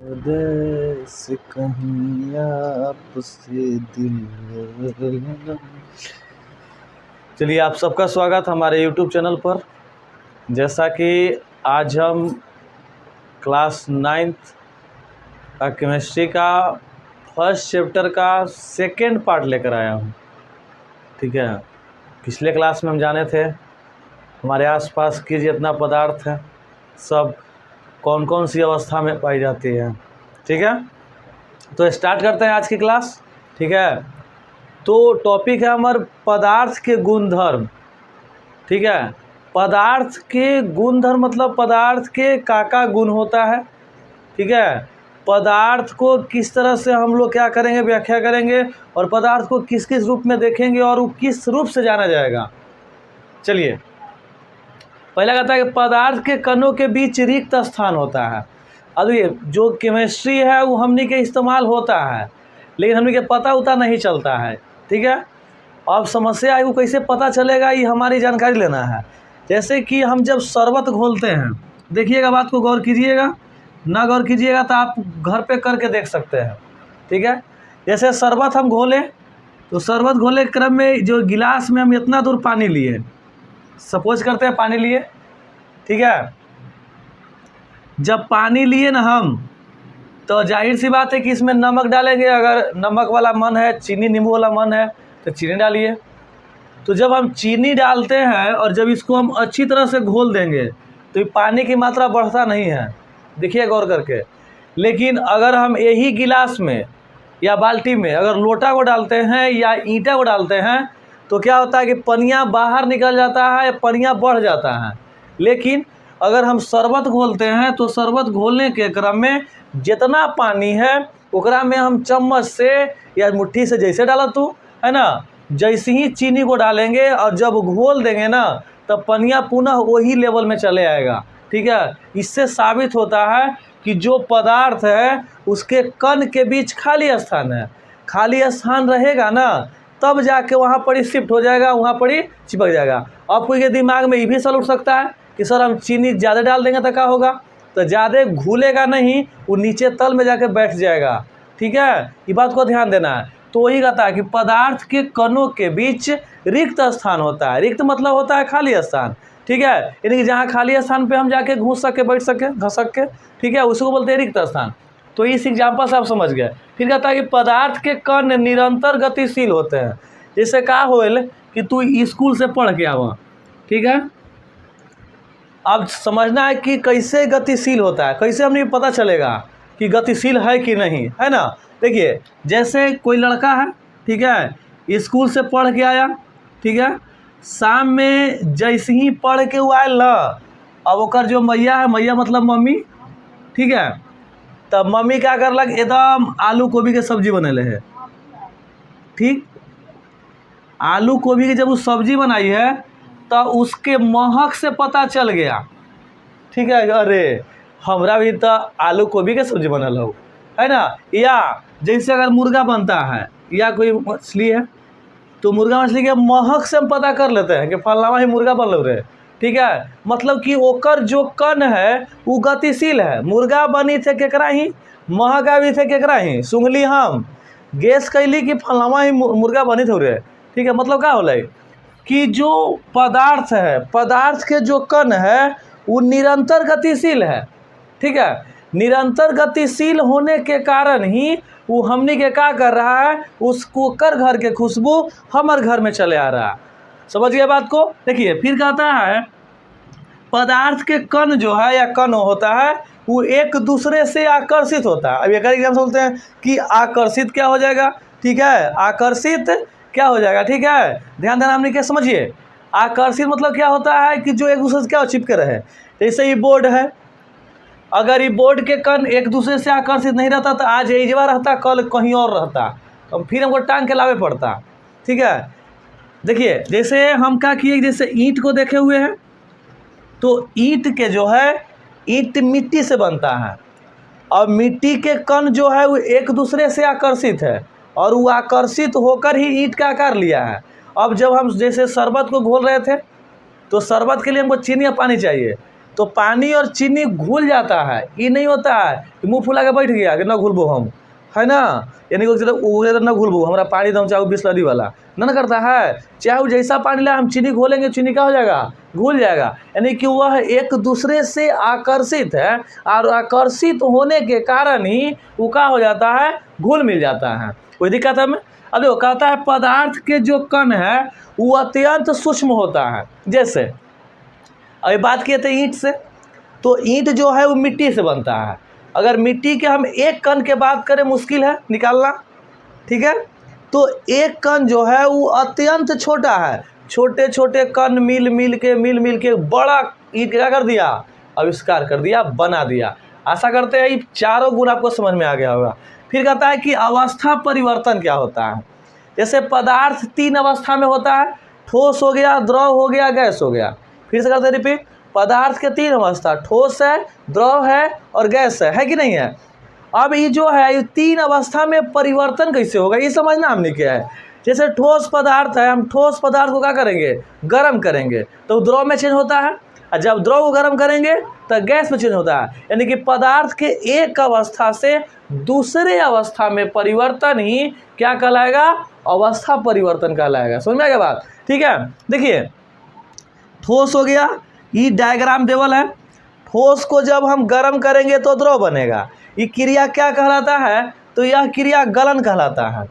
देश कहीं आपसे दिल लगा। चलिए, आप सबका स्वागत हमारे YouTube चैनल पर। जैसा कि आज हम क्लास 9th का केमिस्ट्री का फर्स्ट चैप्टर का सेकेंड पार्ट लेकर आया हूँ। ठीक है, पिछले क्लास में हम जाने थे हमारे आसपास की जितना पदार्थ है सब कौन कौन सी अवस्था में पाई जाती है। ठीक है, तो स्टार्ट करते हैं आज की क्लास। ठीक है, तो टॉपिक है हमारे पदार्थ के गुणधर्म। ठीक है, पदार्थ के गुणधर्म मतलब पदार्थ के का गुण होता है। ठीक है, पदार्थ को किस तरह से हम लोग क्या करेंगे, व्याख्या करेंगे, और पदार्थ को किस किस रूप में देखेंगे और वो किस रूप से जाना जाएगा। चलिए, पहला कहता है कि पदार्थ के कणों के बीच रिक्त स्थान होता है। अब ये जो केमिस्ट्री है वो हमने के इस्तेमाल होता है, लेकिन हमने के पता उता नहीं चलता है। ठीक है, अब समस्या है वो कैसे पता चलेगा, ये हमारी जानकारी लेना है। जैसे कि हम जब शरबत घोलते हैं, देखिएगा, बात को गौर कीजिएगा, ना गौर कीजिएगा तो आप घर पे करके देख सकते हैं। ठीक है, जैसे शरबत हम घोले तो शरबत घोले के क्रम में जो गिलास में हम इतना दूर पानी लिए, सपोज करते हैं पानी लिए। ठीक है, जब पानी लिए ना हम, तो जाहिर सी बात है कि इसमें नमक डालेंगे। अगर नमक वाला मन है, चीनी नींबू वाला मन है तो चीनी डालिए। तो जब हम चीनी डालते हैं और जब इसको हम अच्छी तरह से घोल देंगे तो ये पानी की मात्रा बढ़ता नहीं है, देखिए गौर करके। लेकिन अगर हम यही गिलास में या बाल्टी में अगर लोटा को डालते हैं या ईंटा को डालते हैं तो क्या होता है कि पनिया बाहर निकल जाता है, पनिया बढ़ जाता है। लेकिन अगर हम शरबत घोलते हैं तो शरबत घोलने के क्रम में जितना पानी है उकरा में हम चम्मच से या मुट्ठी से जैसे डाला तू है ना, जैसे ही चीनी को डालेंगे और जब घोल देंगे ना तब पनिया पुनः वही लेवल में चले आएगा। ठीक है, इससे साबित होता है कि जो पदार्थ है उसके कण के बीच खाली स्थान है। खाली स्थान रहेगा ना तब जाके वहाँ पर ही शिफ्ट हो जाएगा, वहाँ पर ही चिपक जाएगा। अब कोई के दिमाग में ये भी सवाल उठ सकता है कि सर हम चीनी ज़्यादा डाल देंगे तो क्या होगा, तो ज़्यादा घुलेगा नहीं, वो नीचे तल में जाके बैठ जाएगा। ठीक है, ये बात को ध्यान देना है। तो वही कहता है कि पदार्थ के कणों के बीच रिक्त स्थान होता है। रिक्त मतलब होता है खाली स्थान। ठीक है, यानी कि जहाँ खाली स्थान पे हम जाके घुस सके, बैठ सके, घसक के, ठीक है, उसको बोलते हैं रिक्त स्थान। तो इस एग्जाम्पल से आप समझ गए। फिर कहता है कि पदार्थ के कण निरंतर गतिशील होते हैं। जैसे कहा होल कि तू स्कूल से पढ़ के आवा, ठीक है, अब समझना है कि कैसे गतिशील होता है, कैसे हमें पता चलेगा कि गतिशील है कि नहीं, है ना। देखिए, जैसे कोई लड़का है, ठीक है, स्कूल से पढ़ के आया, ठीक है, शाम में जैसे ही पढ़ के वो आयल ना, अब ओकर जो मैया है, मैया मतलब मम्मी, ठीक है, तब मम्मी क्या करलक, एकदम आलू गोभी के सब्जी बनेले है। ठीक, आलू गोभी की जब वो सब्जी बनाई है तो उसके महक से पता चल गया, ठीक है, अरे हमरा भी तो आलू गोभी के सब्जी बनल हो, है ना। या जैसे अगर मुर्गा बनता है या कोई मछली है तो मुर्गा मछली के महक से हम पता कर लेते हैं कि फलाना ही मुर्गा बनल रहे। ठीक है, मतलब कि ओकर जो कण है वो गतिशील है। मुर्गा बनी थे केकरा ही, महक भी थे केकरा ही, सुंगली हम गैस कैली कि फलाना ही मुर्गा बनी थे रहे। ठीक है, मतलब क्या होले कि जो पदार्थ है, पदार्थ के जो कण है वो निरंतर गतिशील है। ठीक है, निरंतर गतिशील होने के कारण ही वो हमने के क्या कर रहा है, उसको कर घर के खुशबू हमारे घर में चले आ रहा है। समझ गए बात को। देखिए, फिर कहता है पदार्थ के कण जो है या कण होता है वो एक दूसरे से आकर्षित होता है। अब एक एग्जाम्पल बोलते हैं कि आकर्षित क्या हो जाएगा, ठीक है, आकर्षित क्या हो जाएगा। ठीक है, ध्यान देना, हमने क्या समझिए, आकर्षित मतलब क्या होता है कि जो एक दूसरे से क्या चिपके रहे। जैसे ये बोर्ड है, अगर ये बोर्ड के कण एक दूसरे से आकर्षित नहीं रहता तो आज एजवा रहता, कल कहीं और रहता, तो फिर हमको टांग के लावे पड़ता। ठीक है, देखिए, जैसे हम क्या किए, जैसे ईंट को देखे हुए हैं तो ईंट के जो है, ईंट मिट्टी से बनता है और मिट्टी के कण जो है वो एक दूसरे से आकर्षित है और वो आकर्षित होकर ही ईंट का आकार लिया है। अब जब हम जैसे शरबत को घोल रहे थे तो शरबत के लिए हमको चीनी या पानी चाहिए, तो पानी और चीनी घुल जाता है। ये नहीं होता है कि मुँह फुला के बैठ गया कि ना घुलबो हम, है ना, यानी कि ना घुलबो हमारा पानी दम चाहे बिस्लरी वाला ना करता है। चाहे जैसा पानी ला हम चीनी घोलेंगे, चीनी क्या हो जाएगा, घुल जाएगा। यानी कि वह एक दूसरे से आकर्षित है और आकर्षित होने के कारण ही वो क्या हो जाता है, घुल मिल जाता है। कोई दिक्कत है में? अब देखो कहता है पदार्थ के जो कण है वो अत्यंत सूक्ष्म होता है। जैसे अभी बात किए थे ईंट से, तो ईंट जो है वो मिट्टी से बनता है। अगर मिट्टी के हम एक कण के बात करें मुश्किल है निकालना, ठीक है, तो एक कण जो है वो अत्यंत छोटा है। छोटे छोटे कण मिल मिल के बड़ा ईंट क्या कर दिया, आविष्कार कर दिया, बना दिया। आशा करते हैं ये चारों गुण आपको समझ में आ गया होगा। फिर कहता है कि अवस्था परिवर्तन क्या होता है। जैसे पदार्थ 3 अवस्था में होता है, ठोस हो गया, द्रव हो गया, गैस हो गया। फिर से करते हैं रिपीट, पदार्थ के 3 अवस्था, ठोस है, द्रव है और गैस है कि नहीं है। अब ये जो है ये 3 अवस्था में परिवर्तन कैसे होगा ये समझना हमने क्या है। जैसे ठोस पदार्थ है, हम ठोस पदार्थ को क्या करेंगे, गर्म करेंगे तो द्रव में चेंज होता है, और जब द्रव को गर्म करेंगे तो गैस में चेंज होता है। यानी कि पदार्थ के एक अवस्था से दूसरे अवस्था में परिवर्तन ही क्या कहलाएगा, अवस्था परिवर्तन कहलाएगा। समझ में आ गया बात? ठीक है, देखिए ठोस हो गया, ये डायग्राम देवल है। ठोस को जब हम गर्म करेंगे तो द्रव बनेगा। ये क्रिया क्या कहलाता है, तो यह क्रिया गलन कहलाता है।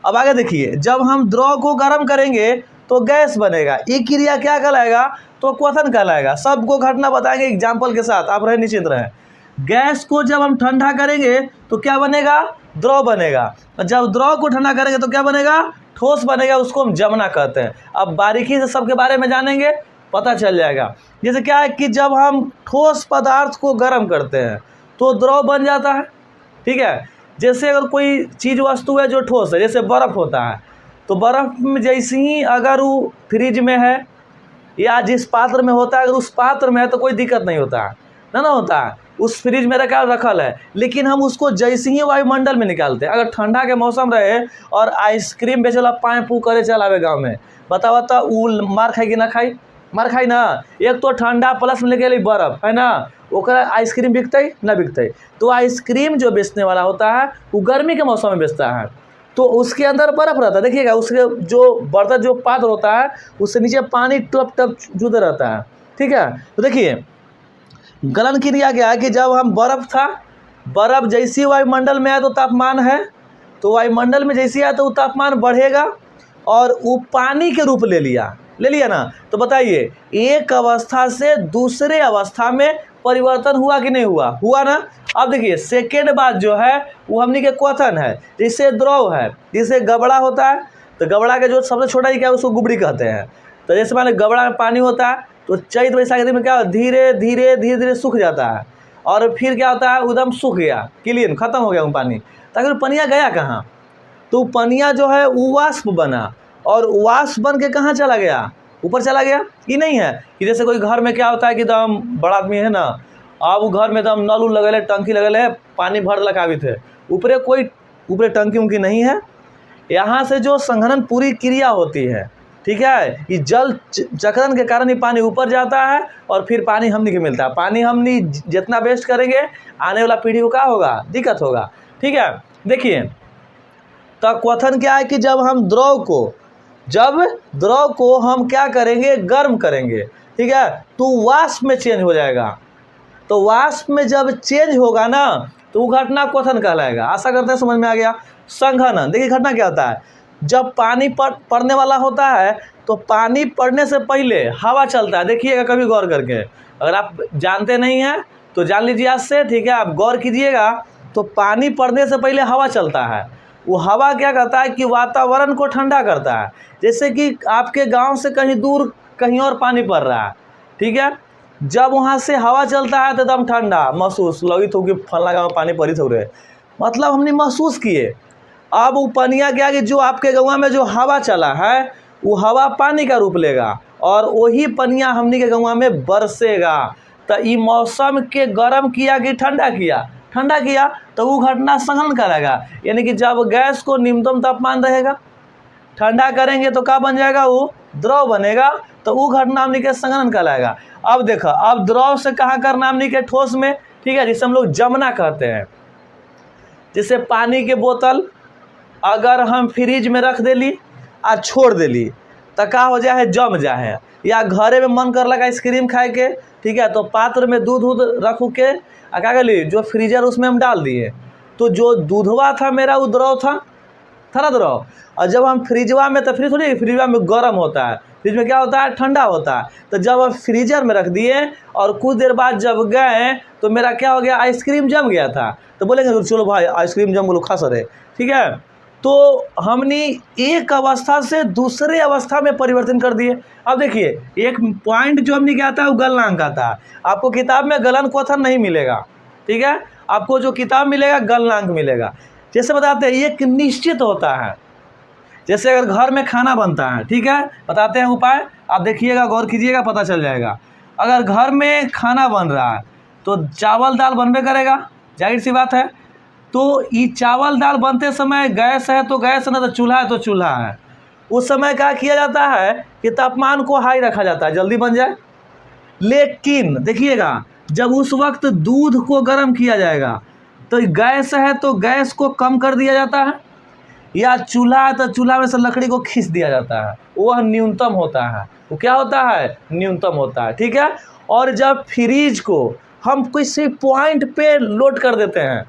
अब आगे देखिए, जब हम द्रव को गर्म करेंगे तो गैस बनेगा। ये क्रिया क्या कहलाएगा, तो क्वथन कहलाएगा। सबको घटना बताएंगे एग्जाम्पल के साथ, आप रहे निश्चिंत रहें। गैस को जब हम ठंडा करेंगे तो क्या बनेगा, द्रव बनेगा। और जब द्रव को ठंडा करेंगे तो क्या बनेगा, ठोस बनेगा। उसको हम जमना कहते हैं। अब बारीकी से सबके बारे में जानेंगे, पता चल जाएगा। जैसे क्या है कि जब हम ठोस पदार्थ को गर्म करते हैं तो द्रव बन जाता है, ठीक है। जैसे अगर कोई चीज़ वस्तु है जो ठोस है, जैसे बर्फ़ होता है, तो बर्फ़ में जैसे ही अगर वो फ्रिज में है या जिस पात्र में होता है, अगर उस पात्र में है तो कोई दिक्कत नहीं होता है, ना होता है, उस फ्रिज में रखल है। लेकिन हम उसको जैसे ही वायुमंडल में निकालते हैं, अगर ठंडा के मौसम रहे और आइसक्रीम बेचला पाए पू करे चल आवे गाँव में, बतावा तो वो मार खाई कि ना खाई, मार खाई ना। एक तो ठंडा प्लस में लेके बर्फ़ है ना, ओकरा आइसक्रीम बिकते ना बिकते। तो आइसक्रीम जो बेचने वाला होता है वो गर्मी के मौसम में बेचता है, तो उसके अंदर बर्फ़ रहता है। देखिएगा उसके जो बर्तन जो पात्र होता है उससे नीचे पानी टप टप जुदा रहता है, ठीक है। तो देखिए गलन क्रिया क्या है कि जब हम बर्फ़ जैसी वायुमंडल में आए तो तापमान है, तो वायुमंडल में जैसी आए तो तापमान बढ़ेगा और वो पानी के रूप ले लिया ना। तो बताइए एक अवस्था से दूसरे अवस्था में परिवर्तन हुआ कि नहीं हुआ ना। अब देखिए सेकेंड बात जो है वो हमने के क्वथन है। जैसे द्रव है, जैसे गबड़ा होता है, तो गबड़ा के जो सबसे छोटा ही क्या है उसको गुबड़ी कहते हैं। तो जैसे मान गबड़ा में पानी होता है तो चैत वैशाख में क्या धीरे धीरे सूख जाता है, और फिर क्या होता है एकदम सूख गया, क्लीन खत्म हो गया वो पानी। ताकि पनिया गया कहाँ, तो पनिया जो है वो वाष्प बना, और वाष्प बन के कहाँ चला गया, ऊपर चला गया। कि नहीं है कि जैसे कोई घर में क्या होता है कि दम बड़ा आदमी है ना, अब वो घर में दम नल उल लगल है, टंकी लगल है, पानी भर लगावी थे, ऊपरे टंकी उनकी नहीं है। यहाँ से जो संघनन पूरी क्रिया होती है, ठीक है, ये जल चक्रण के कारण ही पानी ऊपर जाता है और फिर पानी हमनी के मिलता है। पानी हमनी जितना वेस्ट करेंगे आने वाला पीढ़ी को क्या होगा, दिक्कत होगा, ठीक है। देखिए तो क्वथन क्या है कि जब हम द्रव को हम क्या करेंगे, गर्म करेंगे, ठीक है, तो वाष्प में चेंज हो जाएगा। तो वाष्प में जब चेंज होगा ना तो वो घटना क्वथन कहलाएगा। आशा करते हैं समझ में आ गया। संघनन देखिए घटना क्या होता है, जब पानी पड़ने वाला होता है तो पानी पड़ने से पहले हवा चलता है। देखिएगा कभी गौर करके, अगर आप जानते नहीं हैं तो जान लीजिए आज से, ठीक है, आप गौर कीजिएगा। तो पानी पड़ने से पहले हवा चलता है, वो हवा क्या करता है कि वातावरण को ठंडा करता है। जैसे कि आपके गांव से कहीं दूर कहीं और पानी पड़ रहा है, ठीक है, जब वहाँ से हवा चलता है तो एकदम ठंडा महसूस लगी तो कि फला गाँव में पानी पड़ी थोड़े, मतलब हमने महसूस किए। अब वो पनिया क्या कि जो आपके गाँव में जो हवा चला है वो हवा पानी का रूप लेगा और वही पनिया हमने के गाँव में बरसेगा। तो ये मौसम के गर्म किया कि ठंडा किया तो वो घटना संघनन करेगा। यानी कि जब गैस को न्यूनतम तापमान रहेगा, ठंडा करेंगे तो क्या बन जाएगा, वो द्रव बनेगा, तो वो घटना हमने के संघनन कहलाएगा। अब देखो, अब द्रव से कहाँ करना हमने के ठोस में, ठीक है, जिसे हम लोग जमना कहते हैं। जैसे पानी के बोतल अगर हम फ्रिज में रख देली आ छोड़ देली तो का हो जाए, जम जाए। या घरे में मन कर लगा आइसक्रीम खाए के, ठीक है, तो पात्र में दूध रखू के आ क्या करी, जो फ्रीजर उसमें हम डाल दिए, तो जो दूधवा था मेरा वो द्रव था ना द्रव। और जब हम फ्रिजवा में, तो फ्रिज थोड़ी, फ्रिजवा में गर्म होता है, फ्रिज में क्या होता है, ठंडा होता है। तो जब हम फ्रीजर में रख दिए और कुछ देर बाद जब गए तो मेरा क्या हो गया, आइसक्रीम जम गया था। तो बोलेंगे चलो भाई आइसक्रीम जम गलो, खा सरे, ठीक है। तो हमने एक अवस्था से दूसरे अवस्था में परिवर्तन कर दिए। अब देखिए, एक पॉइंट जो हमने क्या था वो गलनांक का था। आपको किताब में गलन क्वथन नहीं मिलेगा, ठीक है, आपको जो किताब मिलेगा गलनांक मिलेगा। जैसे बताते हैं एक निश्चित होता है, जैसे अगर घर में खाना बनता है, ठीक है, बताते हैं उपाय, आप देखिएगा, गौर कीजिएगा, पता चल जाएगा। अगर घर में खाना बन रहा है तो चावल दाल बनबे करेगा, जाहिर सी बात है। तो ये चावल दाल बनते समय गैस है तो गैस, ना तो चूल्हा है तो चूल्हा है। उस समय क्या किया जाता है कि तापमान को हाई रखा जाता है, जल्दी बन जाए। लेकिन देखिएगा, जब उस वक्त दूध को गर्म किया जाएगा तो गैस है तो गैस को कम कर दिया जाता है, या चूल्हा है तो चूल्हा में से लकड़ी को खींच दिया जाता है, वह न्यूनतम होता है। वो क्या होता है, न्यूनतम होता है, ठीक है। और जब फ्रीज को हम किसी पॉइंट पे लोड कर देते हैं,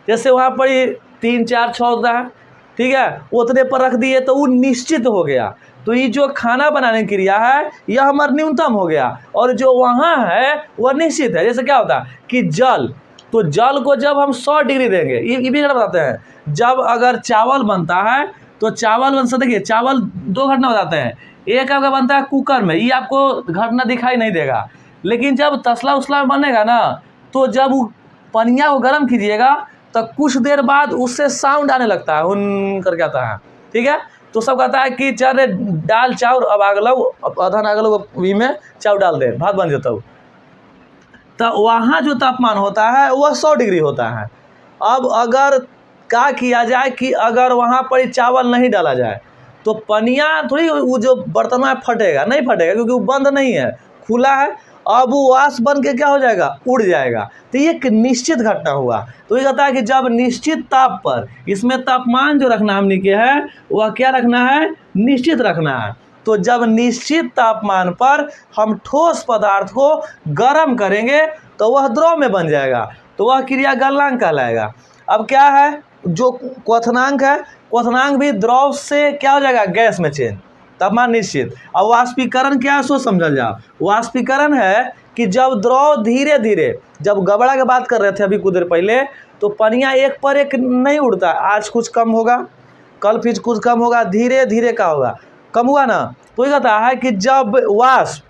जैसे वहाँ पर 3 4 6 होता है, ठीक है, उतने पर रख दिए तो वो निश्चित हो गया। तो ये जो खाना बनाने की क्रिया है यह हमारा न्यूनतम हो गया, और जो वहाँ है वह निश्चित है। जैसे क्या होता है कि जल, तो जल को जब हम 100 डिग्री देंगे, ये भी बताते हैं, जब अगर चावल बनता है तो चावल बन सकते, देखिए चावल 2 घटना बताते हैं। एक आपका बनता है कुकर में, ये आपको घटना दिखाई नहीं देगा, लेकिन जब तसला उसला में बनेगा ना, तो जब पनिया को गर्म कीजिएगा तो कुछ देर बाद उससे साउंड आने लगता है, हुन करके आता है, ठीक है। तो सब कहता है कि चल डाल चाउर, अब आगलो, अधन आगलो वी में चाउर डाल दे, भात बन जाता। तो वहाँ जो तापमान होता है वह 100 डिग्री होता है। अब अगर क्या किया जाए कि अगर वहाँ पर चावल नहीं डाला जाए तो पनिया थोड़ी वो जो बर्तन में फटेगा, नहीं फटेगा, क्योंकि वो बंद नहीं है, खुला है। अब वो वाष्प बन के क्या हो जाएगा, उड़ जाएगा। तो ये एक निश्चित घटना हुआ। तो ये कहता है कि जब निश्चित ताप पर, इसमें तापमान जो रखना हमने के है वह क्या रखना है, निश्चित रखना है। तो जब निश्चित तापमान पर हम ठोस पदार्थ को गर्म करेंगे तो वह द्रव में बन जाएगा, तो वह क्रिया गलनांक कहलाएगा। अब क्या है, जो क्वथनांक है, क्वथनांक भी द्रव से क्या हो जाएगा, गैस में चेंज, तापमान निश्चित। अब वाष्पीकरण क्या है सो समझल जाओ। वाष्पीकरण है कि जब द्रव धीरे धीरे, जब गबड़ा की बात कर रहे थे अभी कुछ देर पहले, तो पनिया एक पर एक नहीं उड़ता, आज कुछ कम होगा, कल फिर कुछ कम होगा, धीरे धीरे क्या होगा, कम हुआ ना। तो ये कहता है कि जब वाष्प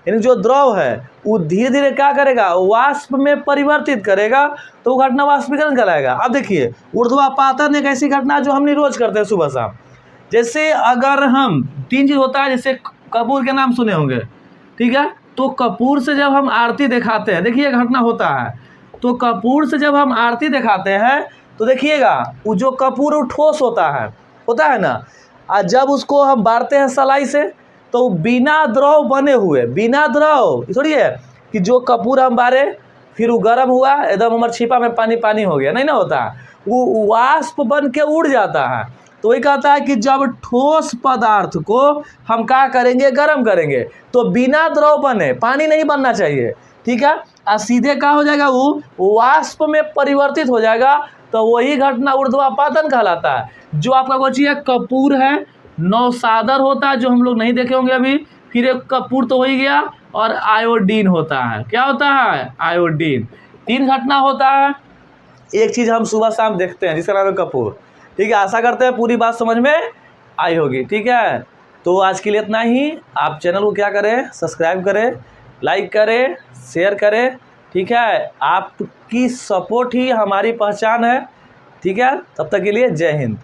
यानी जो द्रव है वो धीरे धीरे क्या करेगा, वाष्प में परिवर्तित करेगा, तो वो घटना वाष्पीकरण कहलाएगा। अब देखिए, ऊर्ध्वापातन एक ऐसी घटना जो हम रोज करते हैं सुबह शाम। जैसे अगर हम 3 चीज़ होता है, जैसे कपूर के नाम सुने होंगे, ठीक है, तो कपूर से जब हम आरती दिखाते हैं, देखिए घटना होता है, तो कपूर से जब हम आरती दिखाते हैं तो देखिएगा वो जो कपूर वो ठोस होता है ना, और जब उसको हम बारते हैं सलाई से तो बिना द्रव बने हुए, बिना द्रव थोड़ी है कि जो कपूर हम बारे फिर वो गर्म हुआ एकदम हमारे छिपा में पानी पानी हो गया, नहीं ना होता, वो वाष्प बन के उड़ जाता है। तो वही कहता है कि जब ठोस पदार्थ को हम क्या करेंगे, गर्म करेंगे, तो बिना द्रव बने, पानी नहीं बनना चाहिए, ठीक है, और सीधे क्या हो जाएगा, वो वाष्प में परिवर्तित हो जाएगा। तो वही घटना ऊर्ध्वापातन कहलाता है। जो आपका बचिए कपूर है, नौसादर होता है जो हम लोग नहीं देखे होंगे अभी, फिर एक कपूर तो हो ही गया, और आयोडीन होता है। क्या होता है, आयोडीन। 3 घटना होता है। एक चीज़ हम सुबह शाम देखते हैं जिसका नाम है कपूर, ठीक है। आशा करते हैं पूरी बात समझ में आई होगी, ठीक है। तो आज के लिए इतना ही। आप चैनल को क्या करें, सब्सक्राइब करें, लाइक करें, शेयर करें, ठीक है। आपकी सपोर्ट ही हमारी पहचान है, ठीक है। तब तक के लिए जय हिंद।